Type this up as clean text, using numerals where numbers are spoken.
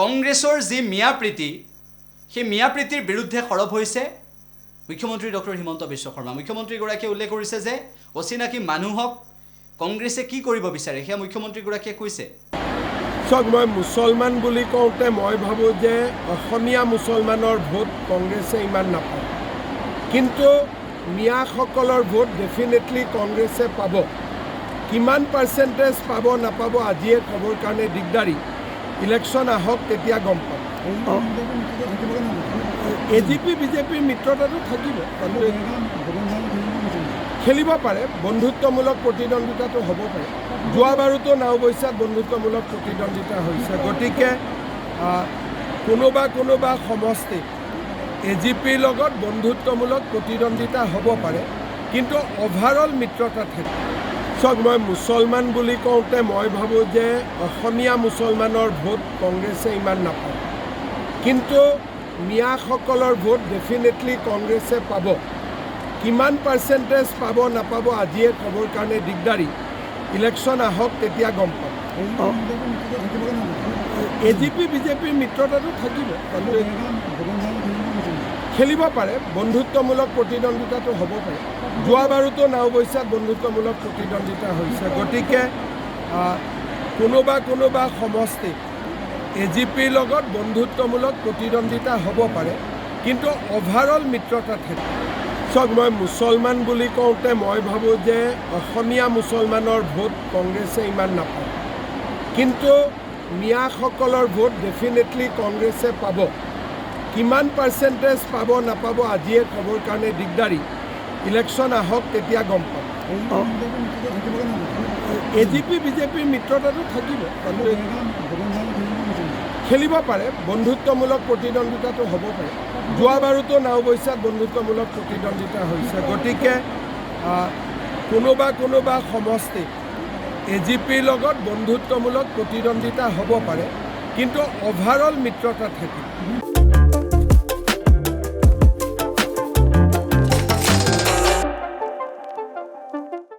কংগ্ৰেছৰ যি মিয়া প্ৰীতি সেই মিয়া প্ৰীতিৰ বিৰুদ্ধে সৰব হৈছে মুখ্যমন্ত্ৰী ডক্টৰ হিমন্ত বিশ্ব শৰ্মা। মুখ্যমন্ত্ৰীগৰাকীয়ে উল্লেখ কৰিছে যে অচিনাকি মানুহক কংগ্ৰেছে কি কৰিব বিচাৰে সেয়া মুখ্যমন্ত্ৰীগৰাকীয়ে কৈছে। চাওক, মই মুছলমান বুলি কওঁতে মই ভাবোঁ যে অসমীয়া মুছলমানৰ ভোট কংগ্ৰেছে ইমান নাপায়, কিন্তু মিয়াসকলৰ ভোট ডেফিনেটলি কংগ্ৰেছে পাব। কিমান পাৰ্চেণ্টেজ পাব নাপাব আজিয়ে ক'বৰ কাৰণে দিগদাৰী। ইলেকশ্যন আহক তেতিয়া গম পাম। এজিপি বিজেপিৰ মিত্ৰতাটো থাকিব, খেলিব পাৰে, বন্ধুত্বমূলক প্ৰতিদ্বন্দ্বিতাটো হ'ব পাৰে। যোৱাবাৰুতো নাওবৈচাত বন্ধুত্বমূলক প্ৰতিদ্বন্দ্বিতা হৈছে, গতিকে কোনোবা সমষ্টিত এজিপিৰ লগত বন্ধুত্বমূলক প্ৰতিদ্বন্দ্বিতা হ'ব পাৰে, কিন্তু অভাৰঅল মিত্ৰতা থাকে। চাওক, মই মুছলমান বুলি কওঁতে মই ভাবোঁ যে অসমীয়া মুছলমানৰ ভোট কংগ্ৰেছে ইমান নাপায়, কিন্তু মিয়াসকলৰ ভোট ডেফিনেটলি কংগ্ৰেছে পাব। কিমান পাৰ্চেণ্টেজ পাব নাপাব আজিয়ে ক'বৰ কাৰণে দিগদাৰী। ইলেকশ্যন আহক তেতিয়া গম পাম। এজিপি বিজেপিৰ মিত্ৰতাটো থাকিব, খেলিব পাৰে, বন্ধুত্বমূলক প্ৰতিদ্বন্দ্বিতাটো হ'ব পাৰে। যোৱাবাৰুতো নাওবৈচাত বন্ধুত্বমূলক প্ৰতিদ্বন্দ্বিতা হৈছে, গতিকে কোনোবা সমষ্টিত এজিপিৰ লগত বন্ধুত্বমূলক প্ৰতিদ্বন্দ্বিতা হ'ব পাৰে, কিন্তু অভাৰঅল মিত্ৰতা থাকে। চাওক, মই মুছলমান বুলি কওঁতে মই ভাবোঁ যে অসমীয়া মুছলমানৰ ভোট কংগ্ৰেছে ইমান নাপায়, কিন্তু মিয়াসকলৰ ভোট ডেফিনেটলি কংগ্ৰেছে পাব। কিমান পাৰ্চেণ্টেজ পাব নাপাব আজিয়ে ক'বৰ কাৰণে দিগদাৰী। ইলেকশ্যন আহক তেতিয়া গম পাম। এজিপি বিজেপিৰ মিত্ৰতাটো থাকিব, খেলিব পাৰে, বন্ধুত্বমূলক প্ৰতিদ্বন্দ্বিতাটো হ'ব পাৰে। যোৱাবাৰুতো নাওবৈচাত বন্ধুত্বমূলক প্ৰতিদ্বন্দ্বিতা হৈছে, গতিকে কোনোবা সমষ্টিত এজিপিৰ লগত বন্ধুত্বমূলক প্ৰতিদ্বন্দ্বিতা হ'ব পাৰে, কিন্তু অভাৰঅল মিত্ৰতা থাকিব।